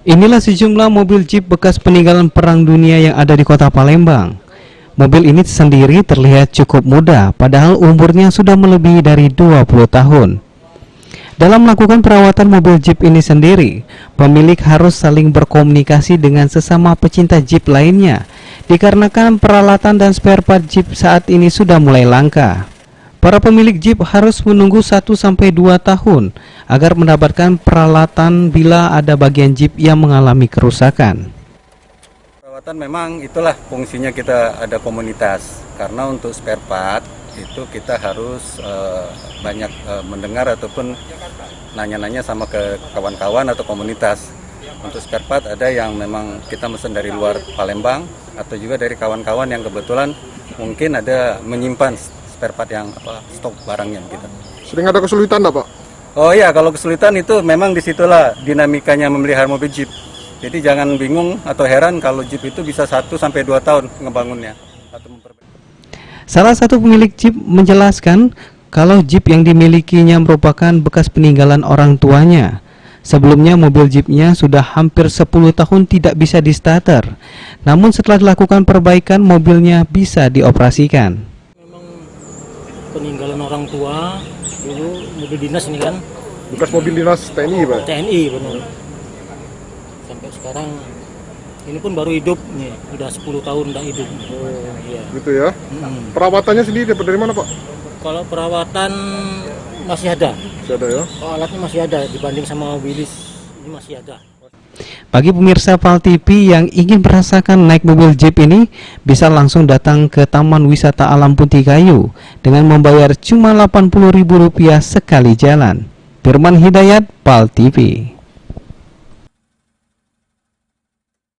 Inilah sejumlah mobil Jeep bekas peninggalan Perang Dunia yang ada di kota Palembang. Mobil ini sendiri terlihat cukup muda, padahal umurnya sudah melebihi dari 20 tahun. Dalam melakukan perawatan mobil Jeep ini sendiri, pemilik harus saling berkomunikasi dengan sesama pecinta Jeep lainnya, dikarenakan peralatan dan spare part Jeep saat ini sudah mulai langka. Para pemilik Jeep harus menunggu 1-2 tahun agar mendapatkan peralatan bila ada bagian Jeep yang mengalami kerusakan. Perawatan memang itulah fungsinya kita ada komunitas, karena untuk spare part itu kita harus banyak mendengar ataupun nanya-nanya sama ke kawan-kawan atau komunitas. Untuk spare part ada yang memang kita pesan dari luar Palembang atau juga dari kawan-kawan yang kebetulan mungkin ada menyimpan spare part yang stok barangnya kita. Sering ada kesulitan enggak, Pak? Oh iya, kalau kesulitan itu memang disitulah dinamikanya memelihara mobil Jeep. Jadi jangan bingung atau heran kalau Jeep itu bisa 1-2 tahun ngebangunnya atau memperbaiki. Salah satu pemilik Jeep menjelaskan kalau Jeep yang dimilikinya merupakan bekas peninggalan orang tuanya. Sebelumnya mobil Jeepnya sudah hampir 10 tahun tidak bisa di-starter. Namun setelah dilakukan perbaikan mobilnya bisa dioperasikan. Peninggalan orang tua dulu, mobil dinas ini kan, Bekas mobil dinas TNI, Pak? TNI benar. Sampai sekarang ini pun baru hidup nih, udah 10 tahun udah hidup. Iya. Gitu ya. Perawatannya sendiri dapat dari mana, Pak? Kalau perawatan masih ada. Masih ada ya. Oh, alatnya masih ada dibanding sama mobilis, ini masih ada. Bagi pemirsa PAL TV yang ingin merasakan naik mobil Jeep ini, bisa langsung datang ke Taman Wisata Alam Putih Kayu dengan membayar cuma Rp80.000 sekali jalan. Firman Hidayat, PAL TV.